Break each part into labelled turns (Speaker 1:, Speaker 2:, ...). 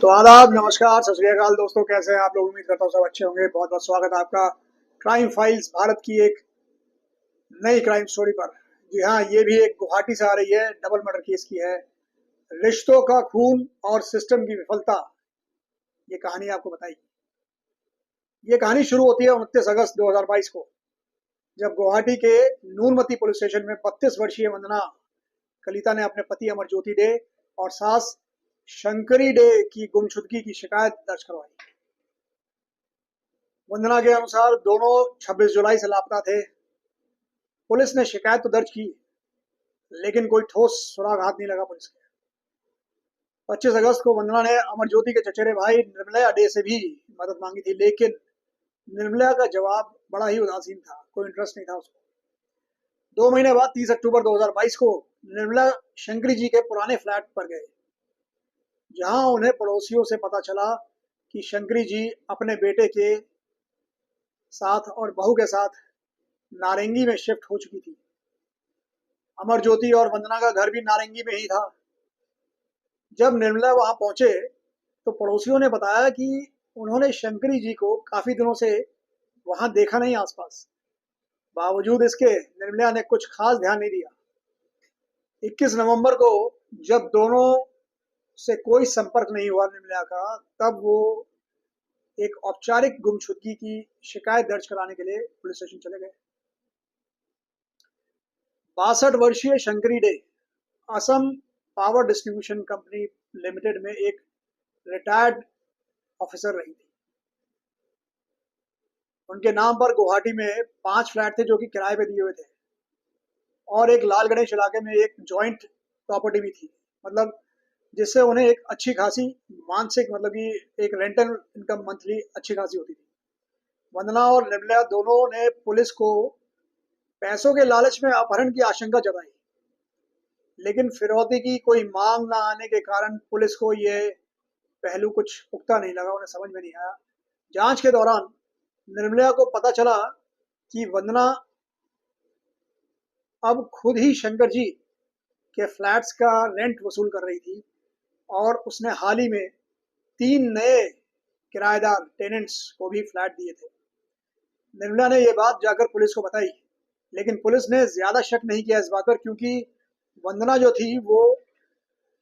Speaker 1: तो आदाब, नमस्कार, सत श्री अकाल दोस्तों, कैसे हैं आप लोग। उम्मीद करता हूँ सब अच्छे होंगे। बहुत बहुत स्वागत है आपका क्राइम फाइल्स भारत की एक नई क्राइम स्टोरी पर। जी हाँ, ये भी एक गुवाहाटी से आ रही है, डबल मर्डर केस की है। रिश्तों का खून और सिस्टम की विफलता, ये कहानी आपको बताई। ये कहानी शुरू होती है 29 अगस्त 2022 को, जब गुवाहाटी के नूनमती पुलिस स्टेशन में 32 वर्षीय वंदना कलिता ने अपने पति अमरज्योति डे और सास शंकरी डे की गुमशुदगी की शिकायत दर्ज करवाई। वंदना के अनुसार दोनों 26 जुलाई से लापता थे। पुलिस ने शिकायत तो दर्ज की, लेकिन कोई ठोस सुराग हाथ नहीं लगा पुलिस के। 25 अगस्त को वंदना ने अमरज्योति के चचेरे भाई निर्मलया डे से भी मदद मांगी थी, लेकिन निर्मलया का जवाब बड़ा ही उदासीन था, कोई इंटरेस्ट नहीं था उसको। 2 महीने बाद 30 अक्टूबर 2022 को निर्मला शंकरी जी के पुराने फ्लैट पर गए, जहां उन्हें पड़ोसियों से पता चला कि शंकरी जी अपने बेटे के साथ और बहू के साथ नारंगी में शिफ्ट हो चुकी थी। अमरज्योति और वंदना का घर भी नारंगी में ही था। जब निर्मला वहां पहुंचे तो पड़ोसियों ने बताया कि उन्होंने शंकरी जी को काफी दिनों से वहां देखा नहीं आसपास। बावजूद इसके निर्मला ने कुछ खास ध्यान नहीं दिया। 21 नवंबर को जब दोनों से कोई संपर्क नहीं हुआ निर्मला का, तब वो एक औपचारिक गुमशुदगी की शिकायत दर्ज कराने के लिए पुलिस स्टेशन चले गए। 62 वर्षीय Shankari day Assam power distribution company limited में एक रिटायर्ड ऑफिसर रही थी। उनके नाम पर गुवाहाटी में 5 फ्लैट थे जो कि किराए पे दिए हुए थे, और एक लाल गणेश इलाके में एक जॉइंट प्रॉपर्टी भी थी। मतलब जिससे उन्हें एक अच्छी खासी मानसिक, मतलब कि एक रेंटल इनकम मंथली अच्छी खासी होती थी। वंदना और निर्मला दोनों ने पुलिस को पैसों के लालच में अपहरण की आशंका जताई, लेकिन फिरौती की कोई मांग न आने के कारण पुलिस को ये पहलू कुछ पुख्ता नहीं लगा, उन्हें समझ में नहीं आया। जांच के दौरान निर्मला को पता चला कि वंदना अब खुद ही शंकर जी के फ्लैट्स का रेंट वसूल कर रही थी, और उसने हाल ही में 3 नए किराएदार टेनेंट्स को भी फ्लैट दिए थे। निर्मला ने यह बात जाकर पुलिस को बताई, लेकिन पुलिस ने ज्यादा शक नहीं किया इस बात पर, क्योंकि वंदना जो थी वो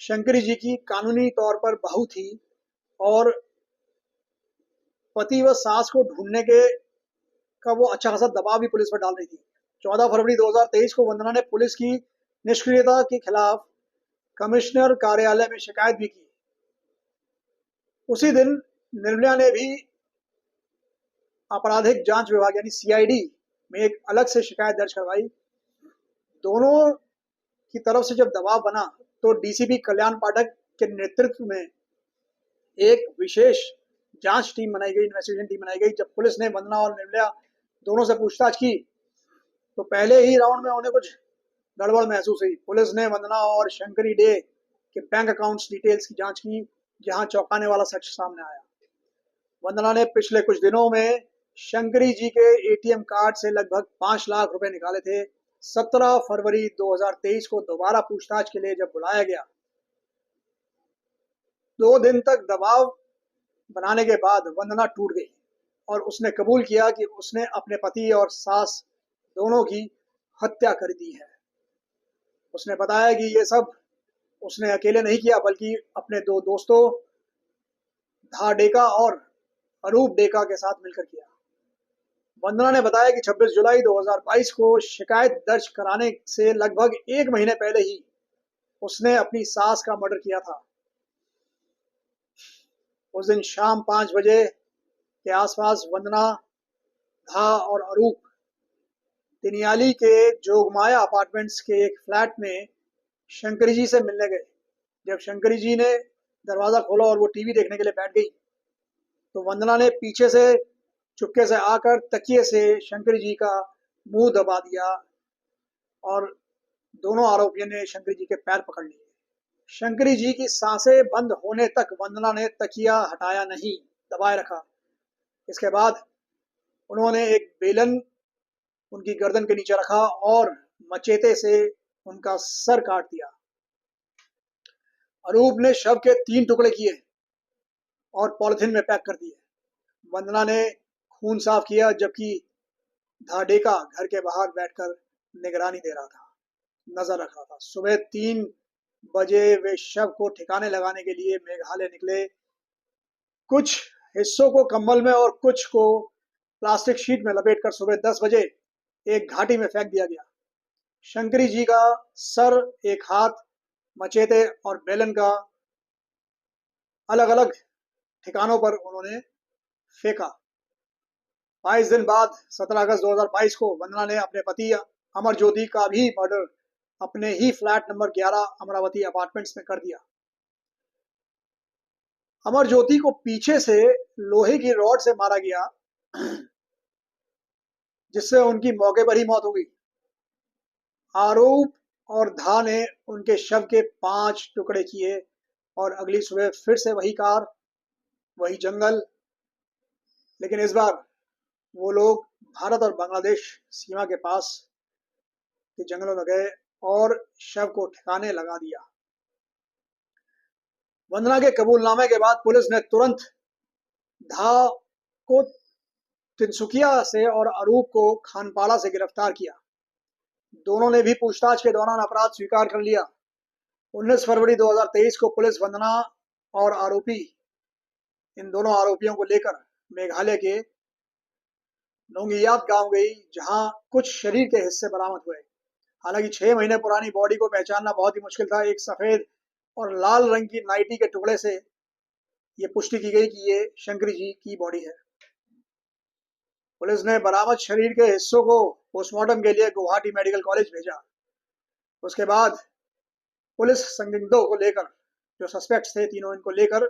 Speaker 1: शंकरी जी की कानूनी तौर पर बहू थी, और पति व सास को ढूंढने के का वो अच्छा खासा दबाव भी पुलिस पर डाल रही थी। 14 फरवरी 2023 को वंदना ने पुलिस की निष्क्रियता के खिलाफ कमिश्नर कार्यालय में शिकायत भी की। उसी दिन निर्मला ने भी आपराधिक जांच विभाग यानी सीआईडी में एक अलग से शिकायत दर्ज करवाई। दोनों की तरफ से जब दबाव बना तो डीसीपी कल्याण पाठक के नेतृत्व में एक विशेष जांच टीम बनाई गई, इन्वेस्टिगेशन टीम बनाई गई। जब पुलिस ने वंदना और निर्मला दोनों से पूछताछ की तो पहले ही राउंड में उन्हें कुछ गड़बड़ महसूस हुई। पुलिस ने वंदना और शंकरी डे के बैंक अकाउंट्स डिटेल्स की जांच की, जहां चौंकाने वाला सच सामने आया। वंदना ने पिछले कुछ दिनों में शंकरी जी के एटीएम कार्ड से लगभग 5 लाख रुपए निकाले थे। 17 फरवरी 2023 को दोबारा पूछताछ के लिए जब बुलाया गया, 2 दिन तक दबाव बनाने के बाद वंदना टूट गई और उसने कबूल किया कि उसने अपने पति और सास दोनों की हत्या कर दी है। उसने बताया कि ये सब उसने अकेले नहीं किया, बल्कि अपने 2 दोस्तों धा डेका और अरूप डेका के साथ मिलकर किया। वंदना ने बताया कि 26 जुलाई 2022 को शिकायत दर्ज कराने से लगभग 1 महीने पहले ही उसने अपनी सास का मर्डर किया था। उस दिन शाम 5 बजे के आसपास वंदना, धा और अरूप तिनियाली के जोगमाया अपार्टमेंट्स के एक फ्लैट में शंकरी जी से मिलने गए। जब शंकरी जी ने दरवाजा खोला और वो टीवी देखने के लिए बैठ गई, तो वंदना ने पीछे से चुपके से आकर तकिए से शंकरी जी का मुंह दबा दिया, और दोनों आरोपियों ने शंकरी जी के पैर पकड़ लिए। शंकरी जी की सांसें बंद होने तक वंदना ने तकिया हटाया नहीं, दबाए रखा। इसके बाद उन्होंने एक बेलन उनकी गर्दन के नीचे रखा और मचेते से उनका सर काट दिया। अरूप ने शव के 3 टुकड़े किए और पॉलिथीन में पैक कर दिए। वंदना ने खून साफ किया, जबकि धाडेका घर के बाहर बैठकर निगरानी दे रहा था, नजर रख रहा था। सुबह 3 बजे वे शव को ठिकाने लगाने के लिए मेघालय निकले। कुछ हिस्सों को कंबल में और कुछ को प्लास्टिक शीट में लपेटकर सुबह 10 बजे एक घाटी में फेंक दिया गया। शंकरी जी का सर, एक हाथ, मचेते और बेलन का अलग अलग ठिकानों पर उन्होंने फेंका। 22 दिन बाद 17 अगस्त 2022 को वंदना ने अपने पति अमर ज्योति का भी मर्डर अपने ही फ्लैट नंबर 11 अमरावती अपार्टमेंट्स में कर दिया। अमर ज्योति को पीछे से लोहे की रॉड से मारा गया, जिससे उनकी मौके पर ही मौत हो गई। आरोप और धा ने उनके शव के 5 टुकड़े किए और अगली सुबह फिर से वही कार, वही जंगल, लेकिन इस बार वो लोग भारत और बांग्लादेश सीमा के पास के जंगलों में गए और शव को ठिकाने लगा दिया। वंदना के कबूलनामे के बाद पुलिस ने तुरंत धा को तिनसुकिया से और अरूप को खानपाड़ा से गिरफ्तार किया। दोनों ने भी पूछताछ के दौरान अपराध स्वीकार कर लिया। 19 फरवरी 2023 को पुलिस वंदना और आरोपी, इन दोनों आरोपियों को लेकर मेघालय के नोंगियात गांव गई, जहां कुछ शरीर के हिस्से बरामद हुए। हालांकि 6 महीने पुरानी बॉडी को पहचानना बहुत ही मुश्किल था। एक सफेद और लाल रंग की नाइटी के टुकड़े से ये पुष्टि की गई कि ये शंकरी जी की बॉडी है। पुलिस ने बरामद शरीर के हिस्सों को पोस्टमार्टम के लिए गुवाहाटी मेडिकल कॉलेज भेजा। उसके बाद पुलिस संदिग्धों को लेकर, जो सस्पेक्ट्स थे तीनों, इनको लेकर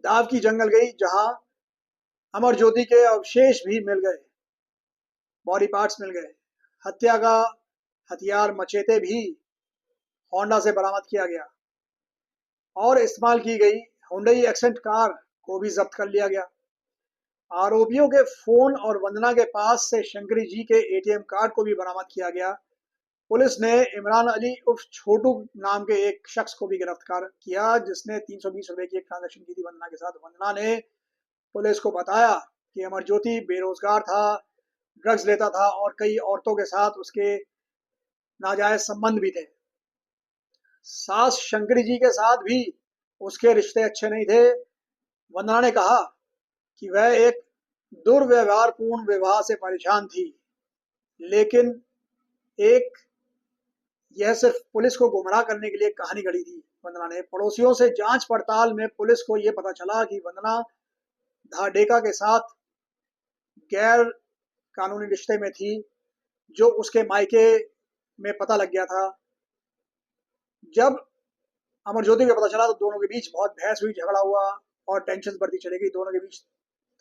Speaker 1: दाव की जंगल गई, जहां अमर ज्योति के अवशेष भी मिल गए, बॉडी पार्ट्स मिल गए। हत्या का हथियार मचेते भी होंडा से बरामद किया गया और इस्तेमाल की गई हुंडई एक्सेंट कार को भी जब्त कर लिया गया। आरोपियों के फोन और वंदना के पास से शंकरी जी के एटीएम कार्ड को भी बरामद किया गया। पुलिस ने इमरान अली उर्फ छोटू नाम के एक शख्स को भी गिरफ्तार किया, जिसने 320 रुपए की एक ट्रांजैक्शन की थी वंदना के साथ। वंदना ने पुलिस को बताया कि अमरज्योति बेरोजगार था, ड्रग्स लेता था और कई औरतों के साथ उसके नाजायज संबंध भी थे। सास शंकरी जी के साथ भी उसके रिश्ते अच्छे नहीं थे। वंदना ने कहा कि वह एक दुर्व्यवहारपूर्ण विवाह से परेशान थी, लेकिन एक यह सिर्फ पुलिस को गुमराह करने के लिए कहानी गढ़ी थी। वंदना ने पड़ोसियों से जांच पड़ताल में पुलिस को यह पता चला कि वंदना धाडेका के साथ गैर कानूनी रिश्ते में थी, जो उसके मायके में पता लग गया था। जब अमरज्योति को पता चला तो दोनों के बीच बहुत बहस हुई, झगड़ा हुआ और टेंशन बढ़ती चली गई। दोनों के बीच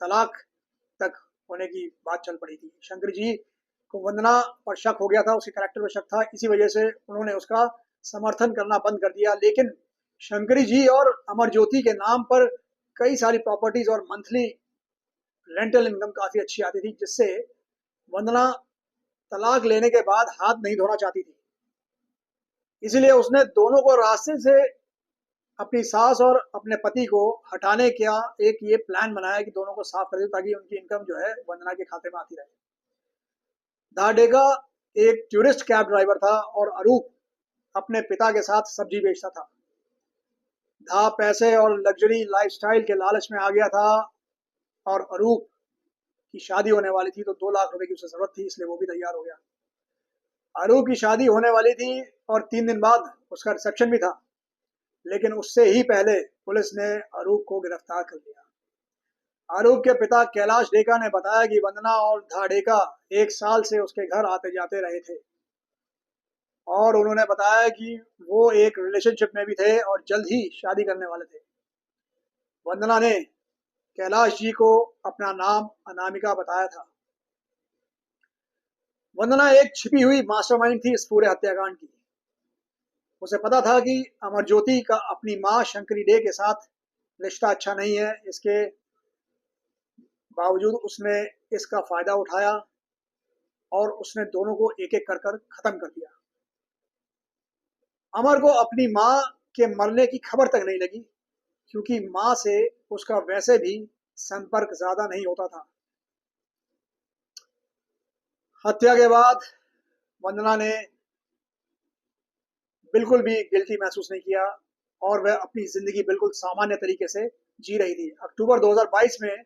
Speaker 1: तलाक तक होने की बात चल पड़ी थी। शंकर जी को वंदना पर शक हो गया था, उसके कैरेक्टर पर शक था, इसी वजह से उन्होंने उसका समर्थन करना बंद कर दिया। लेकिन शंकरी जी और अमरज्योति के नाम पर कई सारी प्रॉपर्टीज और मंथली रेंटल इनकम काफी अच्छी आती थी, जिससे वंदना तलाक लेने के बाद हाथ नहीं धोना चाहती थी। इसलिए उसने दोनों को रास्ते से, अपनी सास और अपने पति को हटाने का एक ये प्लान बनाया कि दोनों को साफ कर दे, ताकि उनकी इनकम जो है वंदना के खाते में आती रहे। धाडेगा एक टूरिस्ट कैब ड्राइवर था और अरूप अपने पिता के साथ सब्जी बेचता था। धा पैसे और लग्जरी लाइफस्टाइल के लालच में आ गया था और अरूप की शादी होने वाली थी, तो 2 लाख रुपए की उसे जरूरत थी, इसलिए वो भी तैयार हो गया। अरूप की शादी होने वाली थी और 3 दिन बाद उसका रिसेप्शन भी था, लेकिन उससे ही पहले पुलिस ने अरूप को गिरफ्तार कर लिया। आरोप के पिता कैलाश डेका ने बताया कि वंदना और धाडेका 1 साल से उसके घर आते जाते रहे थे और उन्होंने बताया कि वो एक रिलेशनशिप में भी थे और जल्द ही शादी करने वाले थे। वंदना ने कैलाश जी को अपना नाम अनामिका बताया था। वंदना एक छिपी हुई मास्टरमाइंड थी इस पूरे हत्याकांड की। उसे पता था कि अमरज्योति का अपनी मां शंकरी डे के साथ रिश्ता अच्छा नहीं है, इसके बावजूद उसने इसका फायदा उठाया और उसने दोनों को एक एक कर कर खत्म कर दिया। अमर को अपनी मां के मरने की खबर तक नहीं लगी। क्योंकि मां से उसका वैसे भी संपर्क ज्यादा नहीं होता था। हत्या के बाद वंदना ने बिल्कुल भी गिल्टी महसूस नहीं किया और वह अपनी जिंदगी बिल्कुल सामान्य तरीके से जी रही थी। अक्टूबर 2022 में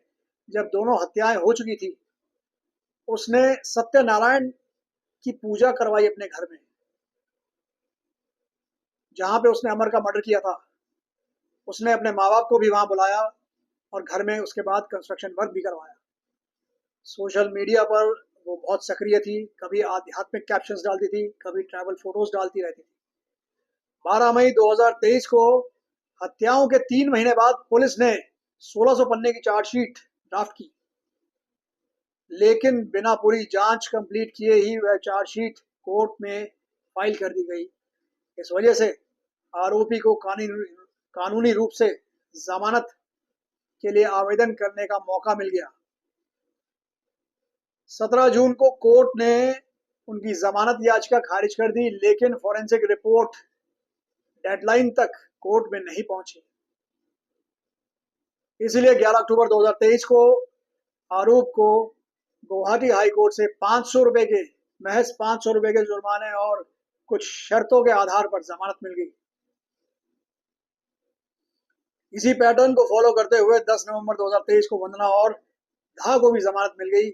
Speaker 1: जब दोनों हत्याएं हो चुकी थी, उसने सत्यनारायण की पूजा करवाई अपने घर में, जहां पे उसने अमर का मर्डर किया था। उसने अपने माँ बाप को भी वहां बुलाया और घर में उसके बाद कंस्ट्रक्शन वर्क भी करवाया। सोशल मीडिया पर वो बहुत सक्रिय थी, कभी आध्यात्मिक कैप्शंस डालती थी, कभी ट्रैवल फोटोज डालती रहती थी। 12 मई 2023 को हत्याओं के 3 महीने बाद पुलिस ने 1600 पन्ने की चार्जशीट ड्राफ्ट की, लेकिन बिना पूरी जांच कंप्लीट किए ही वह चार्जशीट कोर्ट में फाइल कर दी गई। इस वजह से आरोपी को कानूनी रूप से जमानत के लिए आवेदन करने का मौका मिल गया। 17 जून को कोर्ट ने उनकी जमानत याचिका खारिज कर दी, लेकिन फॉरेंसिक रिपोर्ट डेडलाइन तक कोर्ट में नहीं पहुंची। इसलिए 11 अक्टूबर 2023 को आरोप को गुवाहाटी हाई कोर्ट से 500 रुपए के महज 500 रुपए के जुर्माने और कुछ शर्तों के आधार पर जमानत मिल गई। इसी पैटर्न को फॉलो करते हुए 10 नवंबर 2023 को वंदना और झा को भी जमानत मिल गई।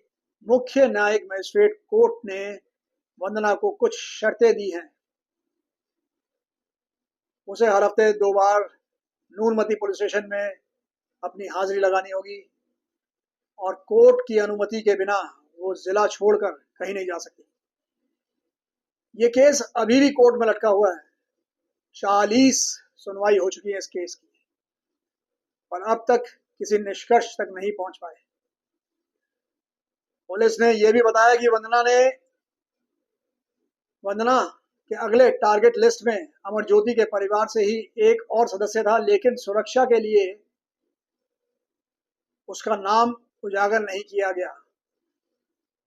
Speaker 1: मुख्य न्यायिक मजिस्ट्रेट कोर्ट ने वंदना को कुछ शर्तें दी हैं। उसे हर हफ्ते 2 बार नूनमती पुलिस स्टेशन में अपनी हाजिरी लगानी होगी और कोर्ट की अनुमति के बिना वो जिला छोड़कर कहीं नहीं जा सकती। ये केस अभी भी कोर्ट में लटका हुआ है। 40 सुनवाई हो चुकी है इस केस की, पर अब तक किसी निष्कर्ष तक नहीं पहुंच पाए। पुलिस ने यह भी बताया कि वंदना के अगले टारगेट लिस्ट में अमर ज्योति के परिवार से ही एक और सदस्य था, लेकिन सुरक्षा के लिए उसका नाम उजागर नहीं किया गया।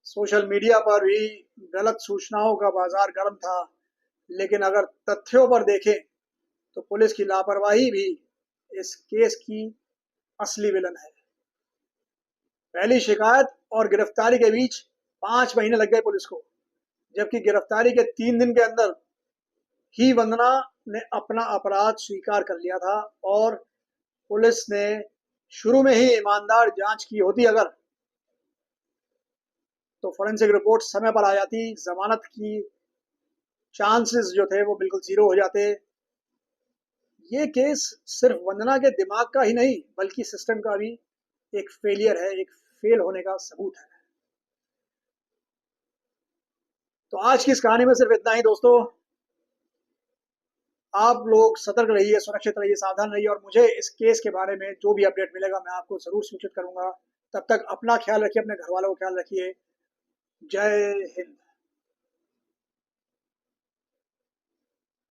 Speaker 1: सोशल मीडिया पर भी गलत सूचनाओं का बाजार गर्म था, लेकिन अगर तथ्यों पर देखें तो पुलिस की लापरवाही भी इस केस की असली विलन है। पहली शिकायत और गिरफ्तारी के बीच 5 महीने लग गए पुलिस को, जबकि गिरफ्तारी के 3 दिन के अंदर ही वंदना ने अपना अपराध स्वीकार कर लिया था और पुलिस ने शुरू में ही ईमानदार जांच की होती अगर, तो फोरेंसिक रिपोर्ट समय पर आ जाती, जमानत की चांसेस जो थे वो बिल्कुल जीरो हो जाते। ये केस सिर्फ वंदना के दिमाग का ही नहीं बल्कि सिस्टम का भी एक फेलियर है, एक फेल होने का सबूत है। तो आज की इस कहानी में सिर्फ इतना ही दोस्तों। आप लोग सतर्क रहिए, सुरक्षित रहिए, सावधान रहिए और मुझे इस केस के बारे में जो भी अपडेट मिलेगा मैं आपको जरूर सूचित करूंगा। तब तक अपना ख्याल रखिए, अपने घर वालों का ख्याल रखिए। जय हिंद।